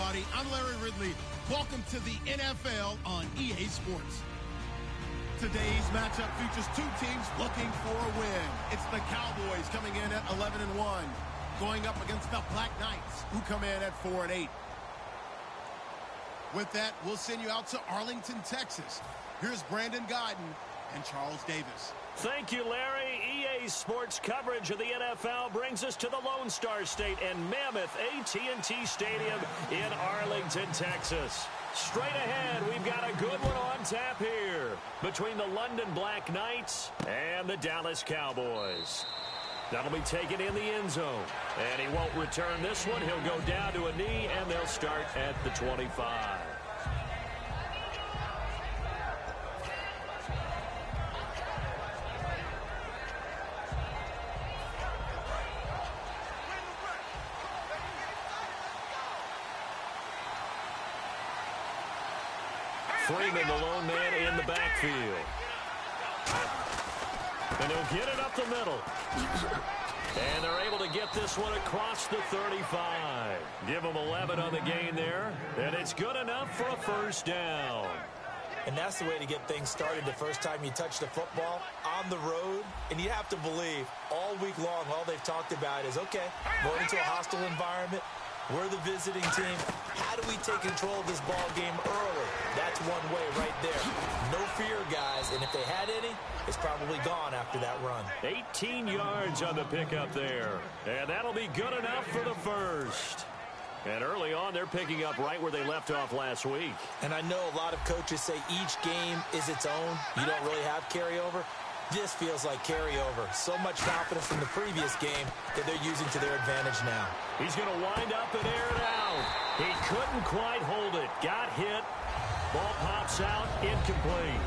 everybody. I'm Larry Ridley. Welcome to the NFL on EA Sports. Today's matchup features two teams looking for a win. It's the Cowboys coming in at 11-1, going up against the Black Knights, who come in at 4-8. With that, we'll send you out to Arlington, Texas. Here's Brandon Godden and Charles Davis. Thank you, Larry. EA Sports coverage of the NFL brings us to the Lone Star State and Mammoth AT&T Stadium in Arlington, Texas. Straight ahead, we've got a good one on tap here between the London Black Knights and the Dallas Cowboys. That'll be taken in the end zone, and he won't return this one. He'll go down to a knee, and they'll start at the 25. Freeman, the lone man in the backfield. And he'll get it up the middle. And they're able to get this one across the 35. Give them 11 on the gain there. And it's good enough for a first down. And that's the way to get things started the first time you touch the football on the road. And you have to believe all week long, all they've talked about is, okay, going into a hostile environment. We're the visiting team. How do we take control of this ball game early? That's one way right there. No fear, guys. And if they had any, it's probably gone after that run. 18 yards on the pickup there. And that'll be good enough for the first. And early on, they're picking up right where they left off last week. And I know a lot of coaches say each game is its own. You don't really have carryover. This feels like carryover. So much confidence from the previous game that they're using to their advantage now. He's going to wind up and air it out. He couldn't quite hold it. Got hit. Ball pops out. Incomplete.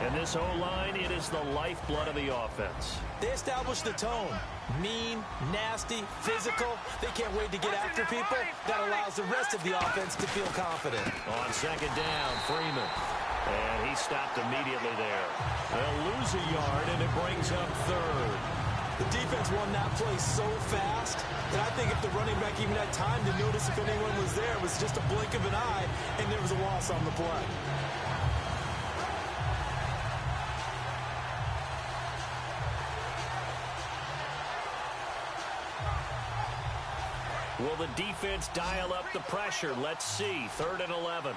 And this O-line, it is the lifeblood of the offense. They established the tone. Mean, nasty, physical. They can't wait to get after people. That allows the rest of the offense to feel confident. On second down, Freeman. And he stopped immediately there. They'll lose a yard, and it brings up third. The defense won that play so fast that I think if the running back even had time to notice if anyone was there, it was just a blink of an eye, and there was a loss on the play. Will the defense dial up the pressure? Let's see. 3rd and 11.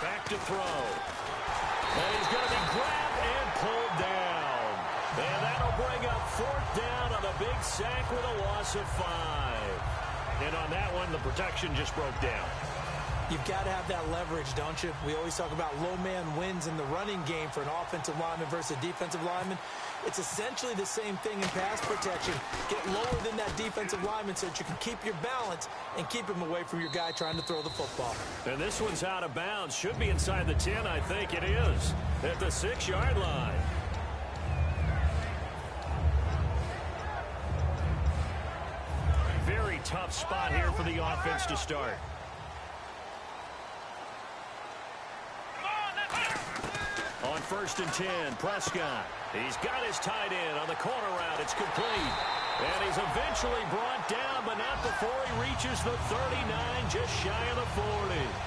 Back to throw. And he's going to be grabbed and pulled down. And that'll bring up 4th down on a big sack with a loss of 5. And on that one, the protection just broke down. You've got to have that leverage, don't you? We always talk about low man wins in the running game for an offensive lineman versus a defensive lineman. It's essentially the same thing in pass protection. Get lower than that defensive lineman so that you can keep your balance and keep him away from your guy trying to throw the football. And this one's out of bounds. Should be inside the 10, I think it is. At the 6-yard line. Very tough spot here for the offense to start. On 1st and 10, Prescott. He's got his tight end on the corner route. It's complete. And he's eventually brought down, but not before he reaches the 39, just shy of the 40.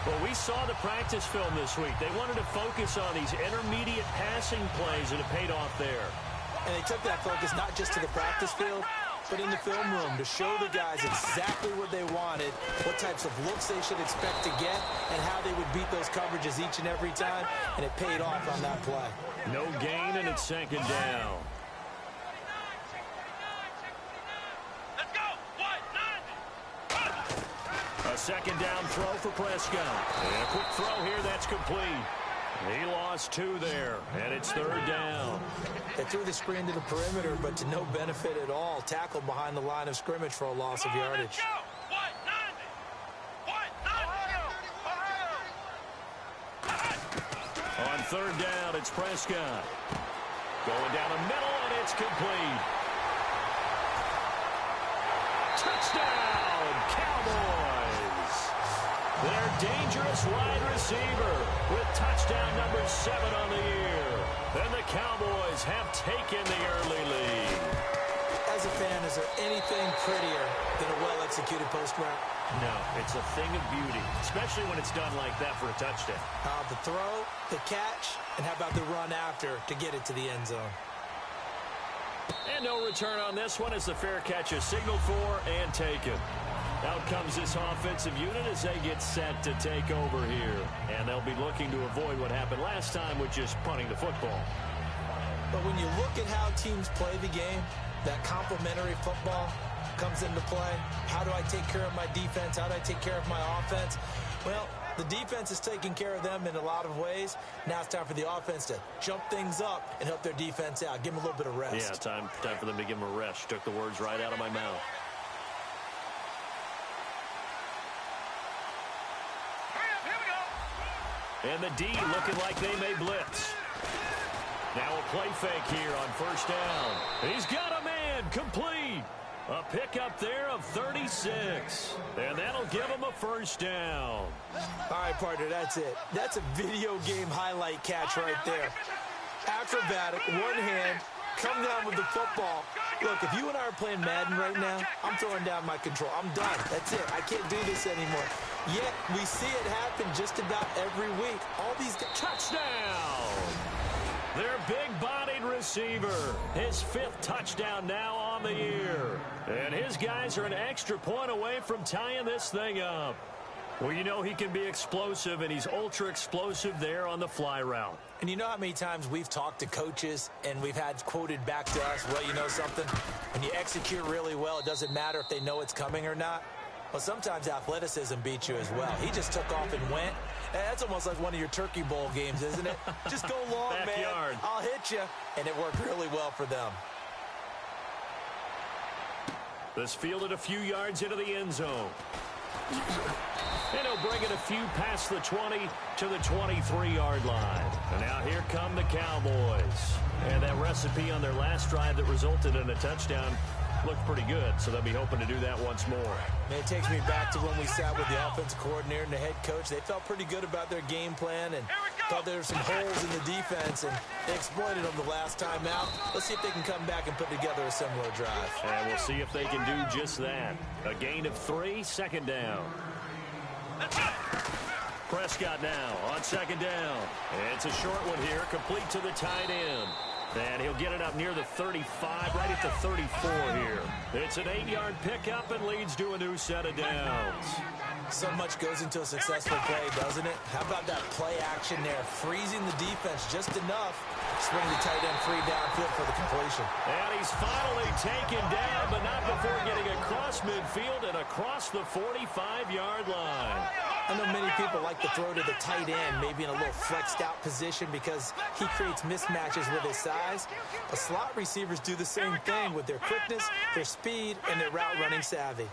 Well, we saw the practice film this week. They wanted to focus on these intermediate passing plays, and it paid off there. And they took that focus not just to the practice field, but in the film room to show the guys exactly what they wanted, what types of looks they should expect to get, and how they would beat those coverages each and every time, and it paid off on that play. No gain, and it's 2nd down. Let's go! 1-9! A 2nd down throw for Prescott. And a quick throw here, that's complete. He lost 2 there, and it's 3rd down. They threw the screen to the perimeter, but to no benefit at all. Tackled behind the line of scrimmage for a loss of yardage. On 3rd down, it's Prescott. Going down the middle, and it's complete. Touchdown, Cowboys! Their dangerous wide receiver with touchdown number 7 on the year. And the Cowboys have taken the early lead. as a fan, is there anything prettier than a well-executed post route? No, it's a thing of beauty, especially when it's done like that for a touchdown. The throw, the catch, and how about the run after to get it to the end zone? And no return on this one as the fair catch is signaled for and taken. Out comes this offensive unit as they get set to take over here. And they'll be looking to avoid what happened last time with just punting the football. But when you look at how teams play the game, that complementary football comes into play. How do I take care of my defense? How do I take care of my offense? Well, the defense is taking care of them in a lot of ways. Now it's time for the offense to jump things up and help their defense out. Give them a little bit of rest. Yeah, time for them to give them a rest. Took the words right out of my mouth. And the D looking like they may blitz. Now a play fake here on first down. He's got a man complete. A pickup there of 36. And that'll give him a first down. All right, partner, that's it. That's a video game highlight catch right there. Acrobatic, one hand, come down with the football. Look, if you and I are playing Madden right now, I'm throwing down my control. I'm done. That's it. I can't do this anymore. Yet, we see it happen just about every week. All these guys. Touchdown! Their big-bodied receiver. His 5th touchdown now on the year. And his guys are an extra point away from tying this thing up. Well, you know he can be explosive, and he's ultra-explosive there on the fly route. And you know how many times we've talked to coaches and we've had quoted back to us, well, you know something? When you execute really well, it doesn't matter if they know it's coming or not. Well, sometimes athleticism beats you as well. He just took off and went. That's almost like one of your Turkey Bowl games, isn't it? Just go long, Backyard. man. I'll hit you. And it worked really well for them. This fielded a few yards into the end zone. And he'll bring it a few past the 20 to the 23-yard line. And now here come the Cowboys. And that recipe on their last drive that resulted in a touchdown looked pretty good, so they'll be hoping to do that once more. Man, it takes me back to when we sat with the offensive coordinator and the head coach. They felt pretty good about their game plan and thought there were some holes in the defense, and they exploited them the last time out. Let's see if they can come back and put together a similar drive. And we'll see if they can do just that. A gain of 3, second down. Prescott now on second down. It's a short one here, complete to the tight end. And he'll get it up near the 35, right at the 34 here. It's an 8-yard pickup and leads to a new set of downs. So much goes into a successful play, doesn't it? How about that play action there? Freezing the defense just enough. Swing the tight end free downfield for the completion. And he's finally taken down, but not before getting across midfield and across the 45-yard line. I know many people like to throw to the tight end, maybe in a little flexed out position because he creates mismatches with his size. But slot receivers do the same thing with their quickness, their speed, and their route running savvy.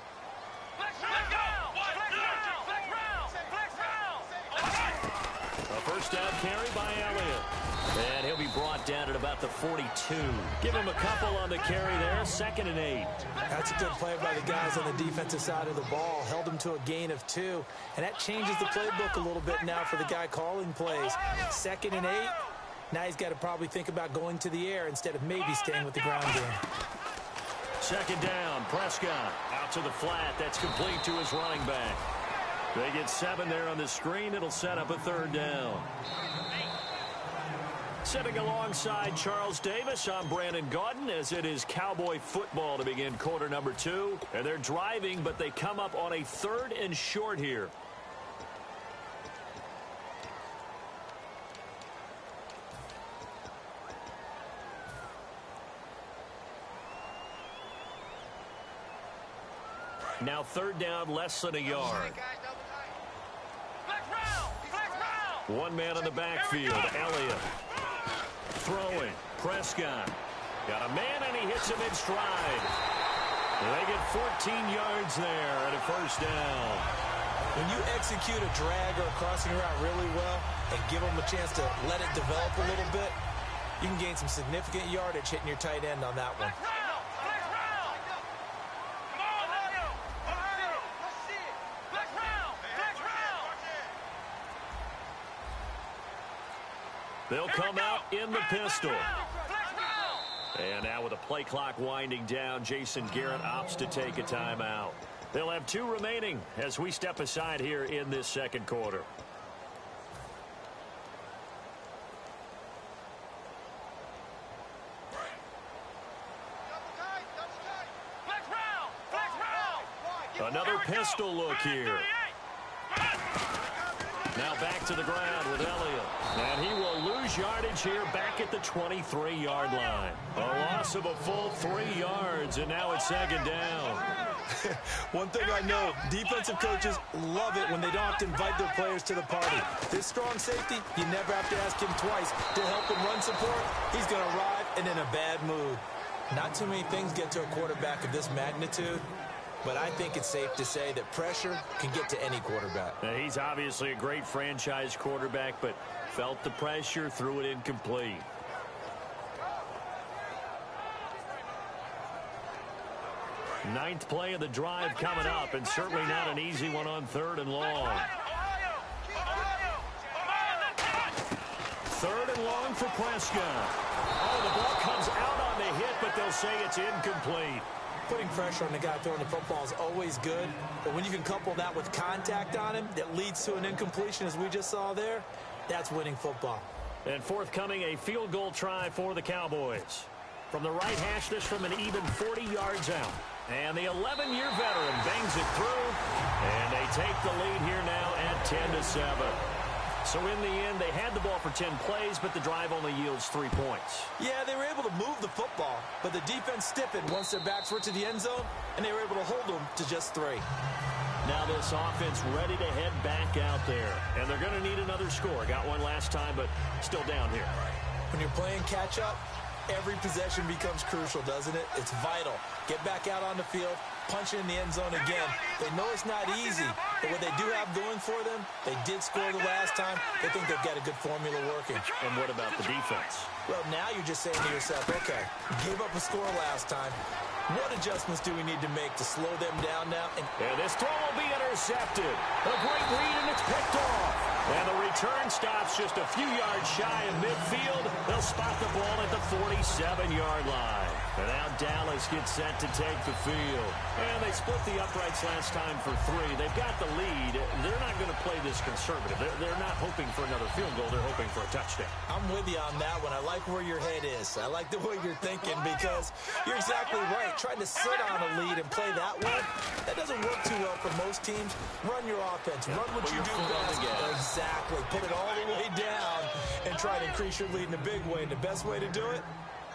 A first down carry by Elliott. And he'll be brought down at about the 42. Give him a couple on the carry there, 2nd and 8. That's a good play by the guys on the defensive side of the ball. Held him to a gain of 2. And that changes the playbook a little bit now for the guy calling plays. 2nd and 8. Now he's got to probably think about going to the air instead of maybe staying with the ground game. 2nd down, Prescott out to the flat. That's complete to his running back. They get 7 there on the screen. It'll set up a 3rd down. Sitting alongside Charles Davis, I'm Brandon Gaudin as it is Cowboy football to begin quarter number 2. And they're driving, but they come up on a 3rd and short here. Now 3rd down, less than a yard. One man in the backfield, Elliott. Throwing, Prescott. Got a man, and he hits him in stride. They get 14 yards there and a first down. When you execute a drag or a crossing route really well and give them a chance to let it develop a little bit, you can gain some significant yardage hitting your tight end on that one. They'll come out in the pistol. And now with the play clock winding down, Jason Garrett opts to take a timeout. They'll have 2 remaining as we step aside here in this second quarter. Another pistol look here. Now back to the ground with Elliott. And he will lose yardage here back at the 23-yard line. A loss of a full 3 yards, and now it's second down. One thing I know, defensive coaches love it when they don't have to invite their players to the party. This strong safety, you never have to ask him twice to help him run support. He's going to arrive and in a bad mood. Not too many things get to a quarterback of this magnitude. But I think it's safe to say that pressure can get to any quarterback. Now, he's obviously a great franchise quarterback, but felt the pressure, threw it incomplete. Ninth play of the drive coming up, and certainly not an easy one on 3rd and long. 3rd and long for Prescott. Oh, the ball comes out on the hit, but they'll say it's incomplete. Putting pressure on the guy throwing the football is always good, but when you can couple that with contact on him that leads to an incompletion, as we just saw there, that's winning football. And forthcoming, a field goal try for the Cowboys. From the right hash, this from an even 40 yards out. And the 11-year veteran bangs it through, and they take the lead here now at 10-7. So in the end, they had the ball for 10 plays, but the drive only yields 3 points. Yeah, they were able to move the football, but the defense stiffened once their backs were to the end zone, and they were able to hold them to just 3. Now this offense ready to head back out there, and they're going to need another score. Got one last time, but still down here. When you're playing catch-up, every possession becomes crucial, doesn't it? It's vital. Get back out on the field, punch it in the end zone again. They know it's not easy, but what they do have going for them, they did score the last time. They think they've got a good formula working. And what about the defense? Well, now you're just saying to yourself, okay, gave up a score last time. What adjustments do we need to make to slow them down now? And this throw will be intercepted. A great read, and it's picked off. And the return stops just a few yards shy of midfield. They'll spot the ball at the 47-yard line. And now Dallas gets set to take the field. And they split the uprights last time for 3. They've got the lead. They're not going to play this conservative. They're not hoping for another field goal. They're hoping for a touchdown. I'm with you on that one. I like where your head is. I like the way you're thinking because you're exactly right. Trying to sit on a lead and play that way, that doesn't work too well for most teams. Run your offense. Run what you do best. Exactly. Put it all the way down and try to increase your lead in a big way. And the best way to do it,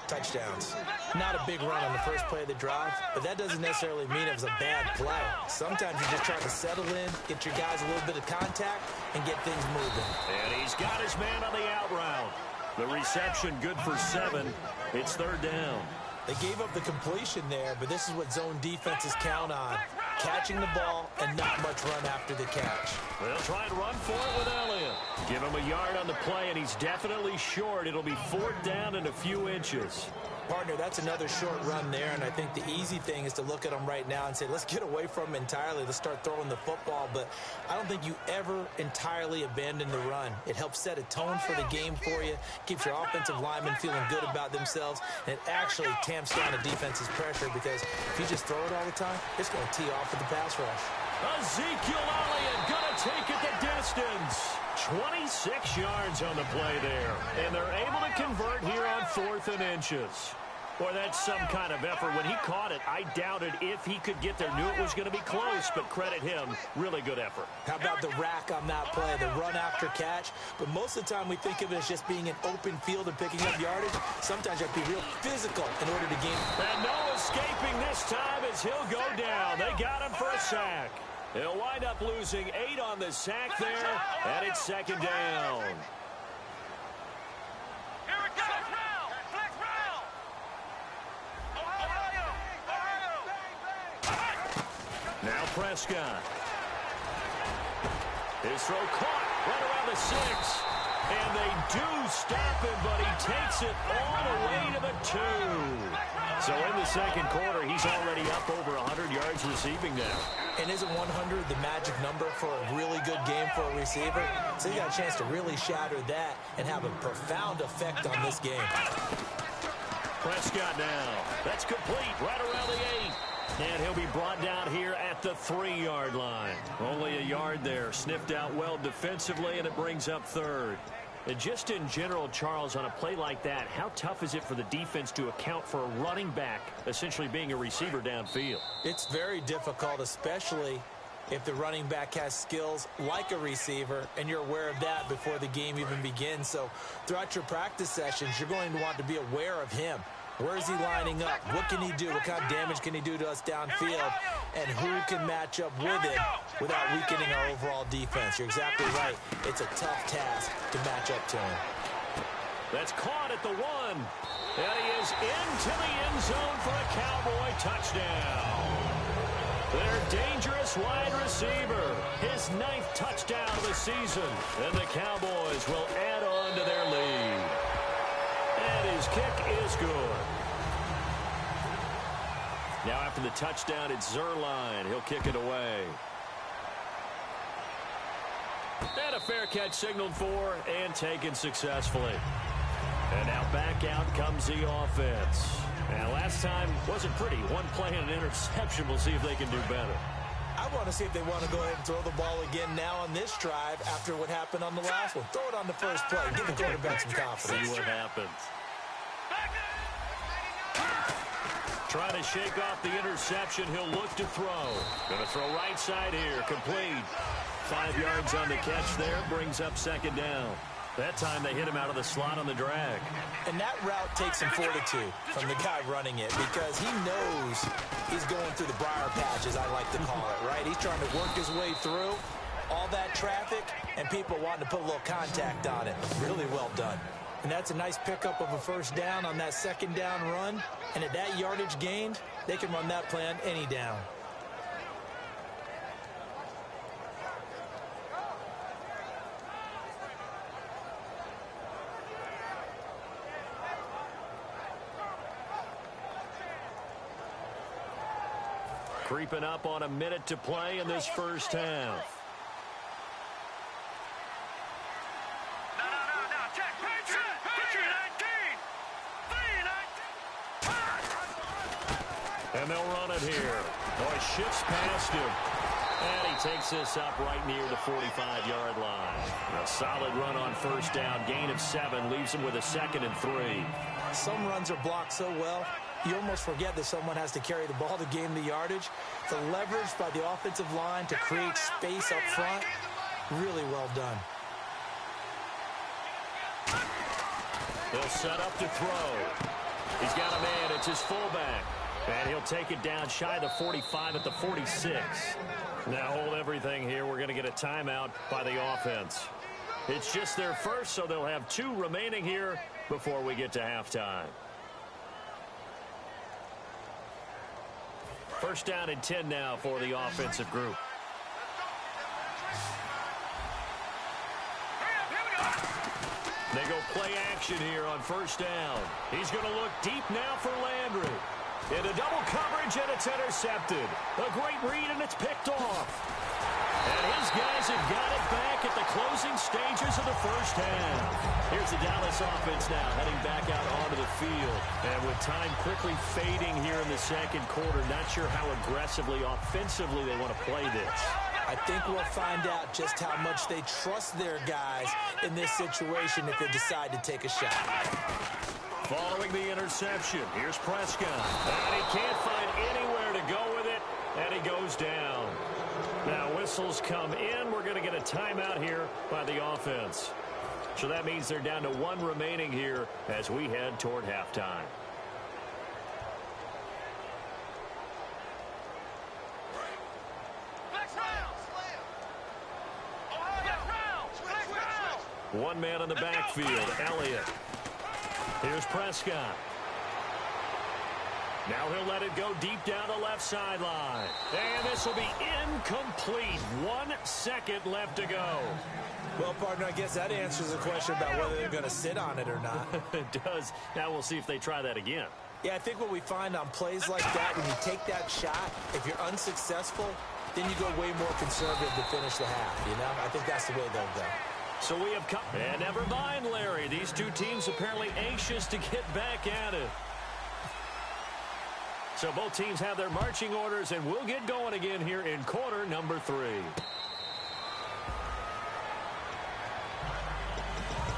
touchdowns. Not a big run on the first play of the drive, but that doesn't necessarily mean it was a bad play. Sometimes you just try to settle in, get your guys a little bit of contact, and get things moving. And he's got his man on the out route. The reception good for 7. It's 3rd down. They gave up the completion there, but this is what zone defenses count on. Catching the ball and not much run after the catch. They'll try and run for it with Elliott. Give him a yard on the play, and he's definitely short. It'll be 4th down and a few inches. Partner, that's another short run there, and I think the easy thing is to look at them right now and say, let's get away from them entirely. Let's start throwing the football, but I don't think you ever entirely abandon the run. It helps set a tone for the game for you, keeps your offensive linemen feeling good about themselves, and it actually tamps down the defense's pressure because if you just throw it all the time, it's going to tee off with the pass rush. Ezekiel Elliott going to take it the distance. 26 yards on the play there, and they're able to convert here on 4th and inches. Boy, that's some kind of effort. When he caught it, I doubted if he could get there. Knew it was going to be close, but credit him. Really good effort. How about the rack on that play, the run after catch? But most of the time we think of it as just being an open field and picking up yardage. Sometimes you have to be real physical in order to gain. And no escaping this time as he'll go down. They got him for a sack. He'll wind up losing 8 on the sack there, and it's 2nd down. Here we go. Flex round. Ohio. Now Prescott. His throw caught right around the 6. And they do stop him, but he takes it all the way to the 2. So in the second quarter, he's already up over 100 yards receiving now. And isn't 100 the magic number for a really good game for a receiver? So you got a chance to really shatter that and have a profound effect on this game. Prescott now. That's complete right around the 8. And he'll be brought down here at the 3-yard line. Only a yard there. Sniffed out well defensively, and it brings up 3rd. And just in general, Charles, on a play like that, how tough is it for the defense to account for a running back essentially being a receiver downfield? It's very difficult, especially if the running back has skills like a receiver, and you're aware of that before the game even begins. So throughout your practice sessions, you're going to want to be aware of him. Where is he lining up? What can he do? What kind of damage can he do to us downfield? And who can match up with it without weakening our overall defense? You're exactly right. It's a tough task to match up to him. That's caught at the 1. And he is into the end zone for a Cowboy touchdown. Their dangerous wide receiver. His 9th touchdown of the season. And the Cowboys will add on to their lead. And his kick is good. Now after the touchdown, it's Zerline. He'll kick it away. And a fair catch signaled for and taken successfully. And now back out comes the offense. And last time wasn't pretty. One play and an interception. We'll see if they can do better. I want to see if they want to go ahead and throw the ball again now on this drive after what happened on the last one. Throw it on the first play. Give the quarterback some confidence. See what happens. Trying to shake off the interception. He'll look to throw. Going to throw right side here. Complete. 5 yards on the catch there. Brings up 2nd down. That time they hit him out of the slot on the drag. And that route takes some fortitude from the guy running it because he knows he's going through the briar patch, as I like to call it, right? He's trying to work his way through all that traffic and people wanting to put a little contact on it. Really well done. And that's a nice pickup of a 1st down on that 2nd down run. And at that yardage gained, they can run that play on any down. Creeping up on a minute to play in this first half. Check. Picture 19. And they'll run it here. Boy, shifts past him. And he takes this up right near the 45-yard line. A solid run on 1st down. Gain of 7 leaves him with a 2nd and 3. Some runs are blocked so well, you almost forget that someone has to carry the ball to gain the yardage. The leverage by the offensive line to create space up front, really well done. He'll set up to throw. He's got a man. It's his fullback. And he'll take it down shy of the 45 at the 46. Now hold everything here. We're going to get a timeout by the offense. It's just their first, so they'll have 2 remaining here before we get to halftime. 1st down and 10 now for the offensive group. They go play action here on 1st down. He's going to look deep now for Landry. Into double coverage, and it's intercepted. A great read, and it's picked off. And his guys have got it back at the closing stages of the first half. Here's the Dallas offense now heading back out onto the field. And with time quickly fading here in the 2nd quarter, not sure how aggressively, offensively they want to play this. I think we'll find out just how much they trust their guys in this situation if they decide to take a shot. Following the interception, here's Prescott. And he can't find anywhere to go with it, and he goes down. Now whistles come in. We're going to get a timeout here by the offense. So that means they're down to 1 remaining here as we head toward halftime. One man in the backfield, Elliott. Here's Prescott. Now he'll let it go deep down the left sideline. And this will be incomplete. 1 second left to go. Well, partner, I guess that answers the question about whether they're going to sit on it or not. It does. Now we'll see if they try that again. Yeah, I think what we find on plays like that, when you take that shot, if you're unsuccessful, then you go way more conservative to finish the half, you know? I think that's the way they'll go. So we have come. And never mind, Larry. These 2 teams apparently anxious to get back at it. So both teams have their marching orders, and we'll get going again here in quarter number 3.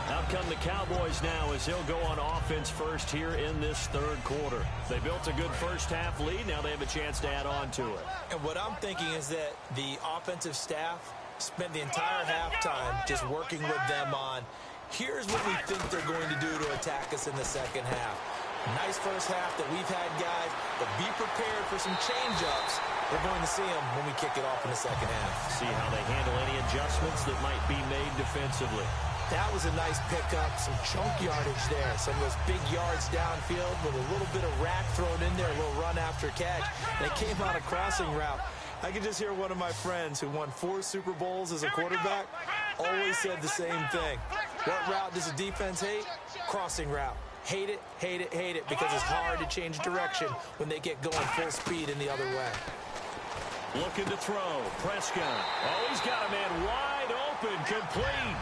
Out come the Cowboys now as he'll go on offense first here in this third quarter. They built a good first half lead. Now they have a chance to add on to it. And what I'm thinking is that the offensive staff spent the entire halftime just working with them on, here's what we think they're going to do to attack us in the second half. Nice first half that we've had, guys, but be prepared for some change-ups. We're going to see them when we kick it off in the second half. See how they handle any adjustments that might be made defensively. That was a nice pickup, some chunk yardage there. Some of those big yards downfield with a little bit of rack thrown in there, a little run after catch. And it came on a crossing route. I can just hear one of my friends who won 4 Super Bowls as a quarterback always said the same thing. What route does the defense hate? Crossing route. Hate it, hate it, hate it, because it's hard to change direction when they get going full speed in the other way. Looking to throw. Prescott. Oh, he's got a man wide open, complete.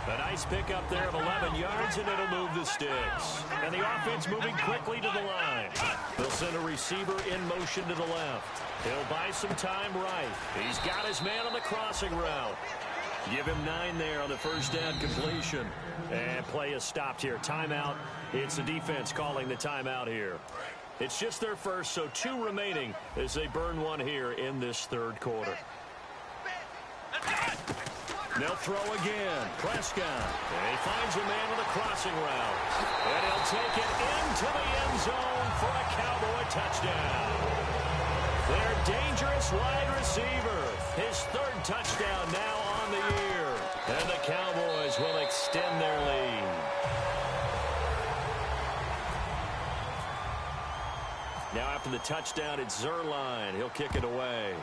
A nice pickup there of 11 yards, and it'll move the sticks. And the offense moving quickly to the line. They'll send a receiver in motion to the left. He'll buy some time right. He's got his man on the crossing route. Give him 9 there on the first down completion. And play is stopped here. Timeout. It's the defense calling the timeout here. It's just their first, so 2 remaining as they burn 1 here in this third quarter. They'll throw again. Prescott. And he finds a man on the crossing route. And he'll take it into the end zone for a Cowboy touchdown. Their dangerous wide receiver. His 3rd touchdown now on the year. And the Cowboys will extend their lead. Now after the touchdown, it's Zerline. He'll kick it away.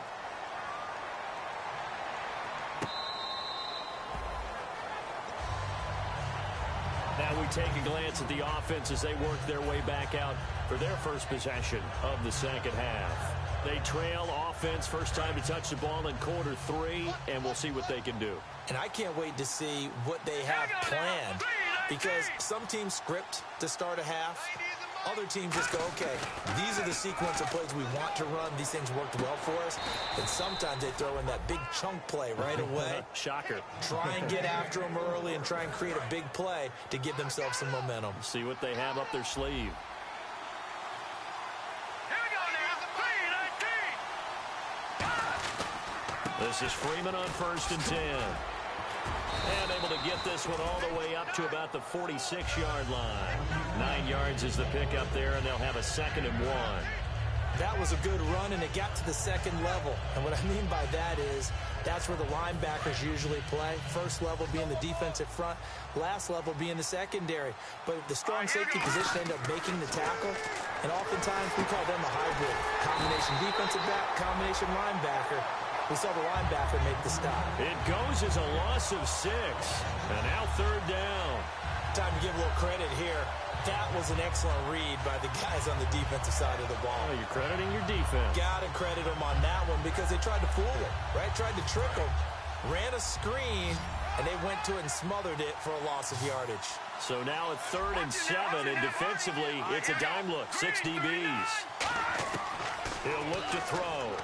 Now we take a glance at the offense as they work their way back out for their first possession of the second half. They trail offense, first time to touch the ball in quarter 3, and we'll see what they can do. And I can't wait to see what they have planned, because some teams script to start a half. Other teams just go, okay, these are the sequence of plays we want to run. These things worked well for us. And sometimes they throw in that big chunk play right away. Shocker. Try and get after them early and try and create a big play to give themselves some momentum. See what they have up their sleeve. This is Freeman on 1st and 10. And able to get this one all the way up to about the 46-yard line. 9 yards is the pickup there, and they'll have a 2nd and 1. That was a good run, and it got to the 2nd level. And what I mean by that is that's where the linebackers usually play. First level being the defensive front, last level being the secondary. But the strong safety position ended up making the tackle, and oftentimes we call them a hybrid. Combination defensive back, combination linebacker. We saw the linebacker make the stop. It goes as a loss of 6. And now 3rd down. Time to give a little credit here. That was an excellent read by the guys on the defensive side of the ball. Oh, you're crediting your defense. Got to credit them on that one because they tried to fool them, right? Tried to trick them. Ran a screen, and they went to it and smothered it for a loss of yardage. So now at 3rd and 7, and defensively, it's a dime look. 6 DBs. He'll look to throw.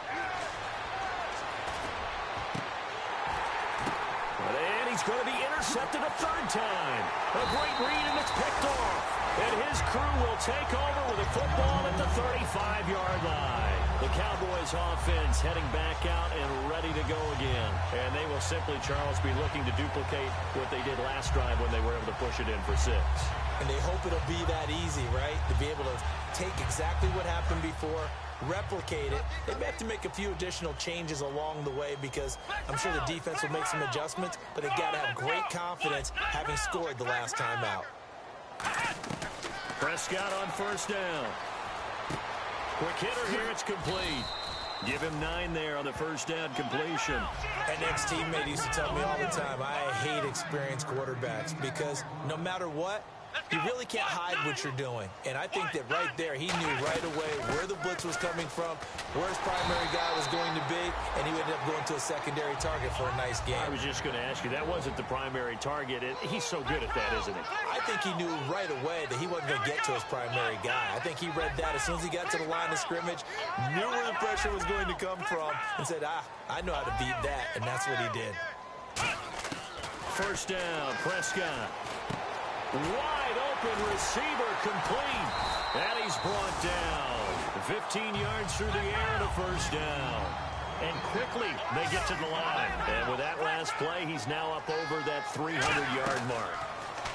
And he's going to be intercepted a 3rd time. A great read, and it's picked off. And his crew will take over with a football at the 35-yard line. The Cowboys offense heading back out and ready to go again. And they will simply, Charles, be looking to duplicate what they did last drive when they were able to push it in for 6. And they hope it'll be that easy, right? To be able to take exactly what happened before, replicate it. They may have to make a few additional changes along the way because I'm sure the defense will make some adjustments, but they've got to have great confidence having scored the last time out. Prescott on 1st down. Quick hitter here, it's complete. Give him 9 there on the 1st down completion. An ex-teammate used to tell me all the time, I hate experienced quarterbacks because no matter what, You really can't hide what you're doing. And I think that right there, he knew right away where the blitz was coming from, where his primary guy was going to be, and he would end up going to a secondary target for a nice game. I was just going to ask you, that wasn't the primary target. He's so good at that, isn't he? I think he knew right away that he wasn't going to get to his primary guy. I think he read that as soon as he got to the line of scrimmage, knew where the pressure was going to come from, and said, I know how to beat that, and that's what he did. First down, Prescott. Wide open receiver, complete. And he's brought down. 15 yards through the air and a first down. And quickly they get to the line. And with that last play, he's now up over that 300-yard mark.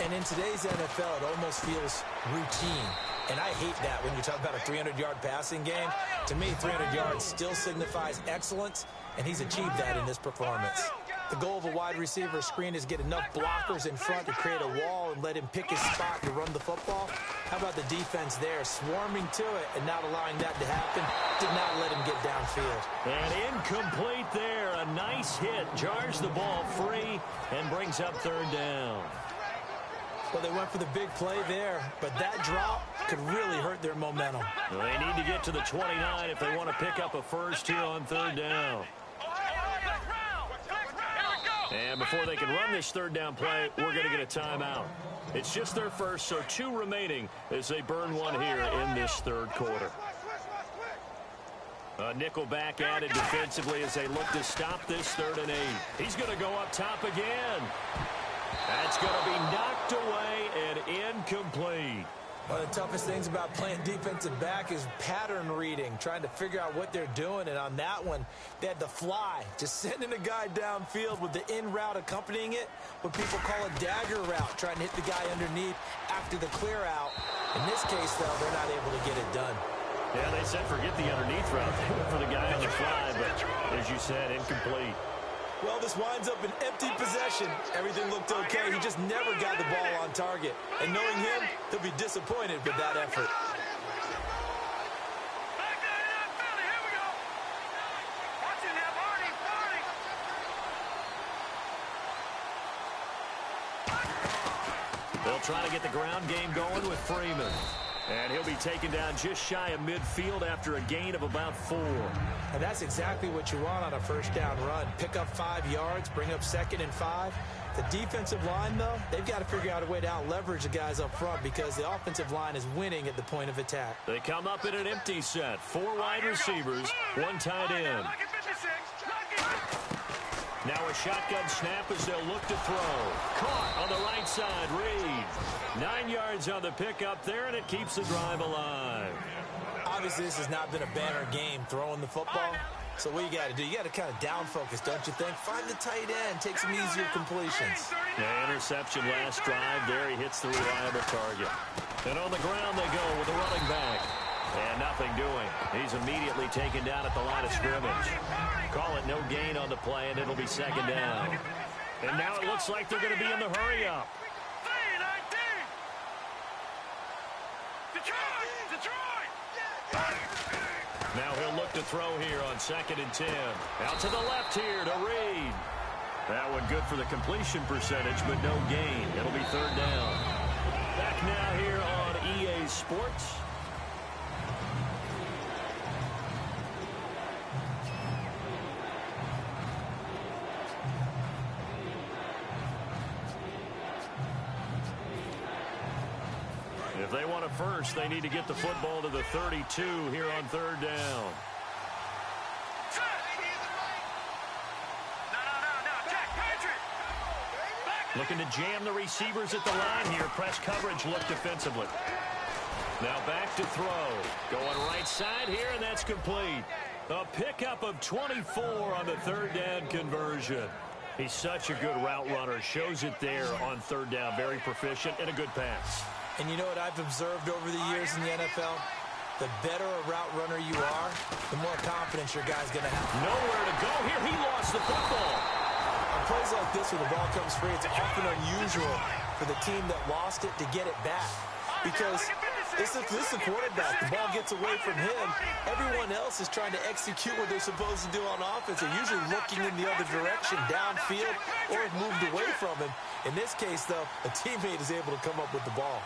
And in today's NFL, it almost feels routine. And I hate that when you talk about a 300-yard passing game. To me, 300 yards still signifies excellence, and he's achieved that in this performance. The goal of a wide receiver screen is get enough blockers in front to create a wall and let him pick his spot to run the football. How about the defense there, swarming to it and not allowing that to happen? Did not let him get downfield. And incomplete there. A nice hit. Jars the ball free and brings up third down. Well, they went for the big play there, but that drop could really hurt their momentum. Well, they need to get to the 29 if they want to pick up a first here on third down. And before they can run this third down play, we're going to get a timeout. It's just their first, so 2 remaining as they burn one here in this third quarter. A nickel back added defensively as they look to stop this 3rd and 8. He's going to go up top again. That's going to be knocked away and incomplete. One of the toughest things about playing defensive back is pattern reading, trying to figure out what they're doing. And on that one, they had the fly, just sending a guy downfield with the in route accompanying it, what people call a dagger route, trying to hit the guy underneath after the clear out. In this case, though, they're not able to get it done. Yeah, they said forget the underneath route. They went for the guy on the fly, but as you said, incomplete. Well, this winds up an empty possession. Everything looked okay. He just never got the ball on target. And knowing him, he'll be disappointed with that effort. They'll try to get the ground game going with Freeman. And he'll be taken down just shy of midfield after a gain of about 4. And that's exactly what you want on a first down run. Pick up 5 yards, bring up 2nd and 5. The defensive line, though, they've got to figure out a way to out-leverage the guys up front because the offensive line is winning at the point of attack. They come up in an empty set. 4 wide receivers, 1 tight end. Now a shotgun snap as they'll look to throw. Caught on the right side, Reed. 9 yards on the pickup there, and it keeps the drive alive. Obviously, this has not been a banner game throwing the football. So what you got to do, you got to kind of down focus, don't you think? Find the tight end, take some easier completions. Yeah, interception last drive there. He hits the reliable target. And on the ground they go with the running back. And nothing doing. He's immediately taken down at the line of scrimmage. Call it no gain on the play, and it'll be 2nd down. And now it looks like they're going to be in the hurry-up. Now he'll look to throw here on 2nd and 10. Out to the left here to Reed. That one good for the completion percentage, but no gain. It'll be 3rd down. Back now here on EA Sports. If they want a first, they need to get the football to the 32 here on 3rd down. Looking to jam the receivers at the line here. Press coverage, look defensively. Now back to throw. Going right side here, and that's complete. A pickup of 24 on the 3rd down conversion. He's such a good route runner. Shows it there on 3rd down. Very proficient and a good pass. And you know what I've observed over the years in the NFL? The better a route runner you are, the more confidence your guy's going to have. Nowhere to go here. He lost the football. On plays like this where the ball comes free, it's often unusual for the team that lost it to get it back. Because This is the quarterback. The ball gets away from him. Everyone else is trying to execute what they're supposed to do on offense. They're usually looking in the other direction, downfield, or have moved away from him. In this case, though, a teammate is able to come up with the ball.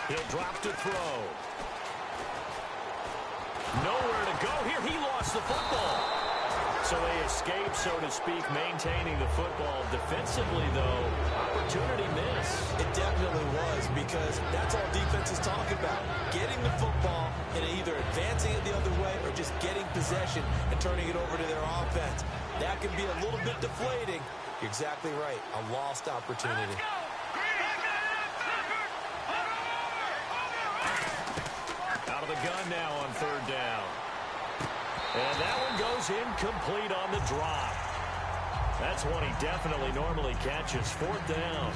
He'll drop to throw. Nowhere to go here. He lost the football. So they escape, so to speak, maintaining the football. Defensively, though, opportunity miss. It definitely was, because that's all defenses talk about. Getting the football and either advancing it the other way or just getting possession and turning it over to their offense. That can be a little bit deflating. You're exactly right. A lost opportunity. Out of the gun now on third down. And that one goes incomplete on the drop. That's one he definitely normally catches. Fourth down.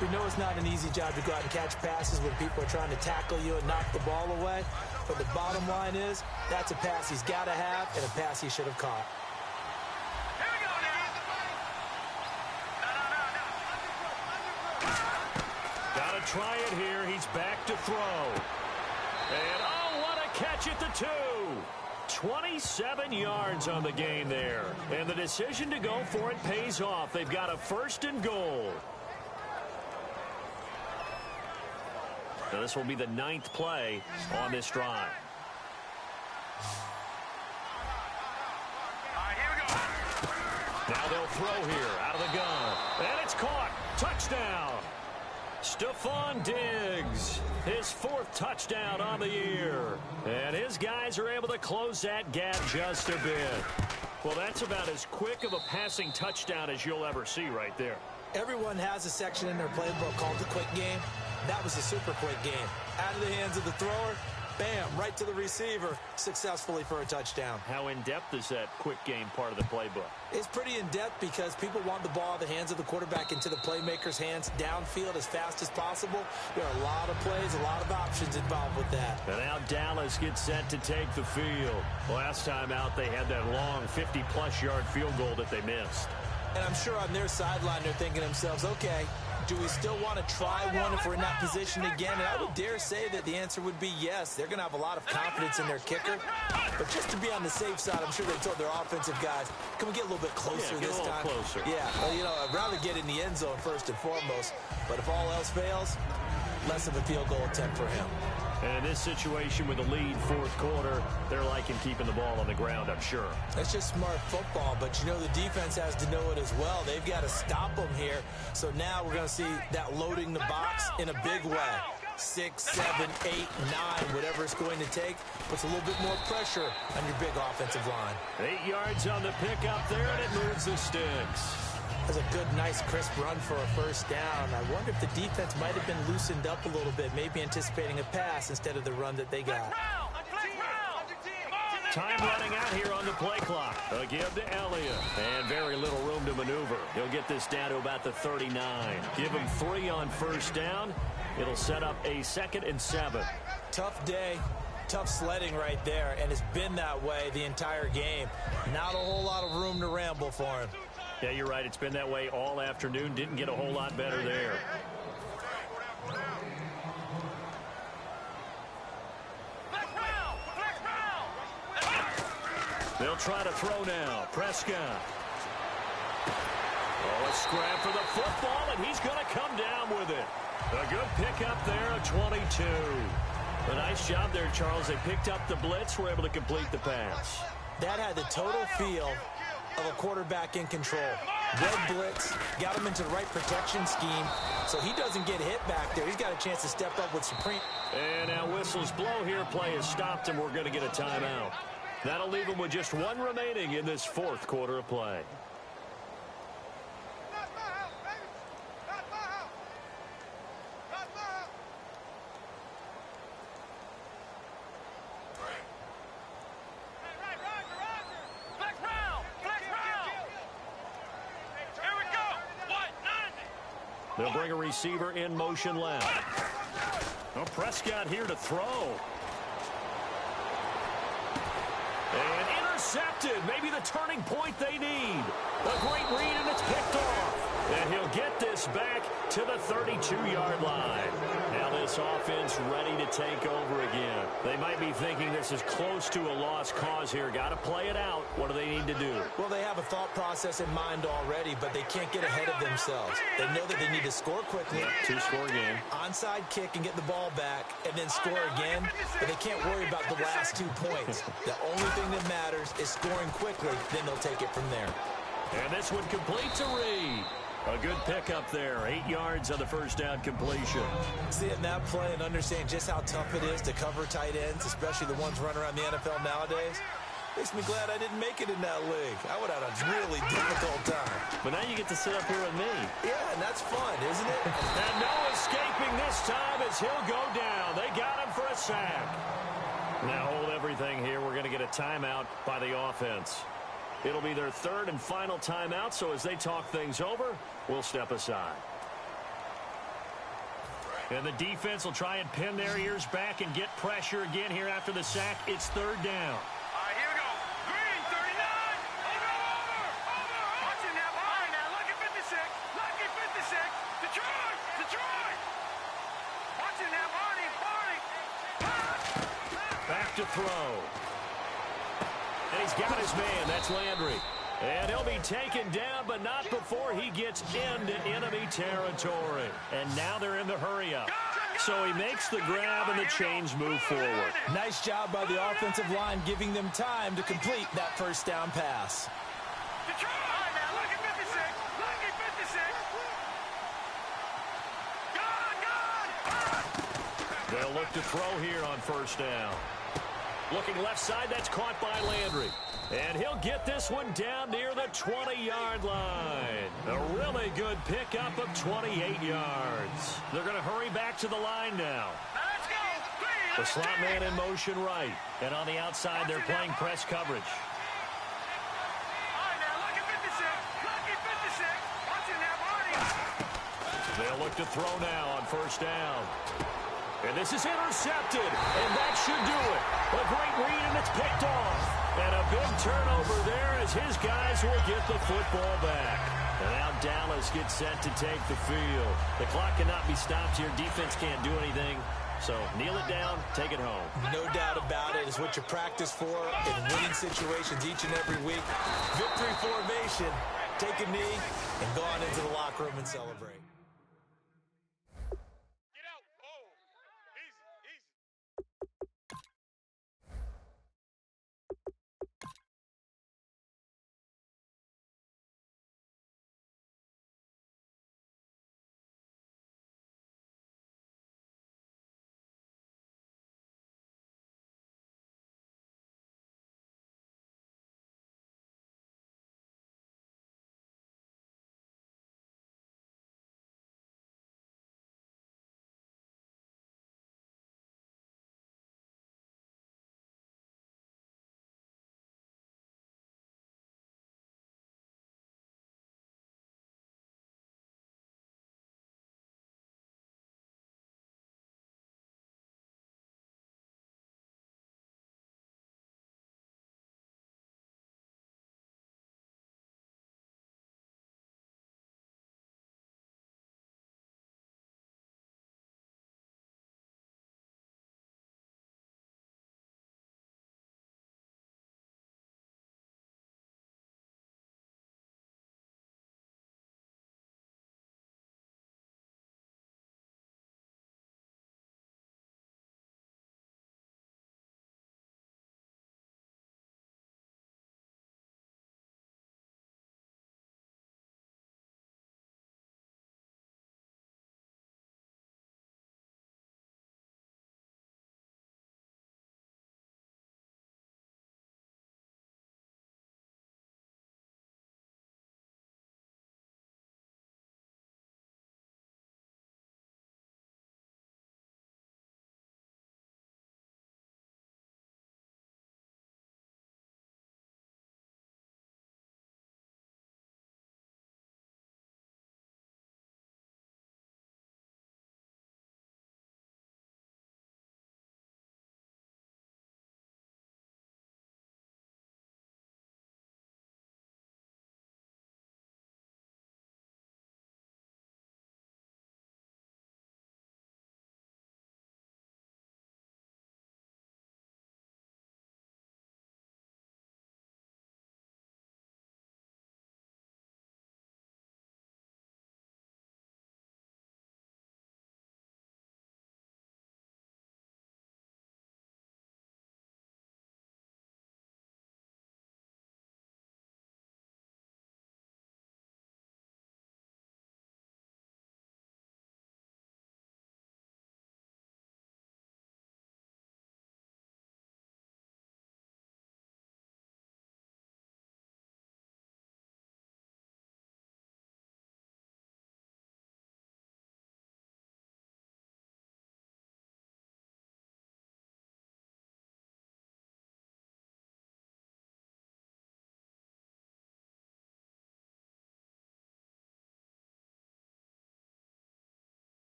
We know it's not an easy job to go out and catch passes when people are trying to tackle you and knock the ball away. But the bottom line is, that's a pass he's got to have and a pass he should have caught. Gotta try it here. He's back to throw. And, oh, what a catch at the 2. 27 yards on the game there. And the decision to go for it pays off. They've got a 1st and goal. So this will be the 9th play on this drive. Now they'll throw here out of the gun. And it's caught. Touchdown. Stephon Diggs, his 4th touchdown on the year. And his guys are able to close that gap just a bit. Well, that's about as quick of a passing touchdown as you'll ever see right there. Everyone has a section in their playbook called the quick game. That was a super quick game. Out of the hands of the thrower, bam, right to the receiver, successfully for a touchdown. How in-depth is that quick game part of the playbook? It's pretty in-depth because people want the ball out of the hands of the quarterback into the playmaker's hands downfield as fast as possible. There are a lot of plays, a lot of options involved with that. And now Dallas gets set to take the field. Last time out, they had that long 50-plus yard field goal that they missed. And I'm sure on their sideline they're thinking to themselves, okay, do we still want to try one if we're in that position again? And I would dare say that the answer would be yes. They're going to have a lot of confidence in their kicker. But just to be on the safe side, I'm sure they told their offensive guys, can we get a little bit closer this time? Closer. Yeah, well, you know, I'd rather get in the end zone first and foremost. But if all else fails, less of a field goal attempt for him. And in this situation with the lead 4th quarter, they're liking keeping the ball on the ground, I'm sure. That's just smart football, but you know the defense has to know it as well. They've got to stop them here. So now we're going to see that loading the box in a big way. 6, 7, 8, 9, whatever it's going to take, puts a little bit more pressure on your big offensive line. 8 yards on the pickup there, and it moves the sticks. That's a good, nice, crisp run for a 1st down. I wonder if the defense might have been loosened up a little bit, maybe anticipating a pass instead of the run that they got. Time running out here on the play clock. A give to Elliott. And very little room to maneuver. He'll get this down to about the 39. Give him 3 on 1st down. It'll set up a 2nd and 7. Tough day. Tough sledding right there, and it's been that way the entire game. Not a whole lot of room to ramble for him. Yeah, you're right. It's been that way all afternoon. Didn't get a whole lot better there. They'll try to throw now. Prescott. Oh, a scrap for the football, and he's going to come down with it. A good pickup there, a 22. A nice job there, Charles. They picked up the blitz, were able to complete the pass. That had the total feel of a quarterback in control. Red blitz, got him into the right protection scheme, so he doesn't get hit back there. He's got a chance to step up with supreme. And now whistles blow here. Play is stopped, and we're going to get a timeout. That'll leave him with just 1 remaining in this 4th quarter of play. They'll bring a receiver in motion left. Oh, Prescott here to throw. And intercepted. Maybe the turning point they need. A great read, and it's picked off. And he'll get this back to the 32-yard line. Now this offense ready to take over again. They might be thinking this is close to a lost cause here. Got to play it out. What do they need to do? Well, they have a thought process in mind already, but they can't get ahead of themselves. They know that they need to score quickly. Two-score game. Onside kick and get the ball back, and then score again. But they can't worry about the last 2 points. The only thing that matters is scoring quickly. Then they'll take it from there. And this one complete to Reed. A good pickup there. 8 yards on the first down completion. Seeing that play and understanding just how tough it is to cover tight ends, especially the ones running around the NFL nowadays, makes me glad I didn't make it in that league. I would have had a really difficult time. But now you get to sit up here with me. Yeah, and that's fun, isn't it? And no escaping this time as he'll go down. They got him for a sack. Now hold everything here. We're going to get a timeout by the offense. It'll be their third and final timeout, so as they talk things over, we'll step aside. And the defense will try and pin their ears back and get pressure again here after the sack. It's third down. All right, here we go. Green, 39. Over. Watch it now. All right, now, lucky 56. Lucky 56. Detroit. Watch it now, Barney. Back to throw. And he's got his man. That's Landry. And he'll be taken down, but not before he gets into enemy territory. And now they're in the hurry-up. So he makes the grab, and the chains move forward. Nice job by the offensive line giving them time to complete that first down pass. Detroit. All right, now, lucky 56. Lucky 56. They'll look to throw here on first down. Looking left side, that's caught by Landry. And he'll get this one down near the 20-yard line. A really good pickup of 28 yards. They're going to hurry back to the line now. Let's go. The slot man in motion right. And on the outside, they're playing press coverage. All right, now, lucky 56. Lucky 56. Watch it now, Barney. They'll look to throw now on first down. And this is intercepted, and that should do it. A great read, and it's picked off. And a big turnover there as his guys will get the football back. And now Dallas gets set to take the field. The clock cannot be stopped here. Defense can't do anything. So kneel it down, take it home. No doubt about it. It's what you practice for in winning situations each and every week. Victory formation. Take a knee and go on into the locker room and celebrate.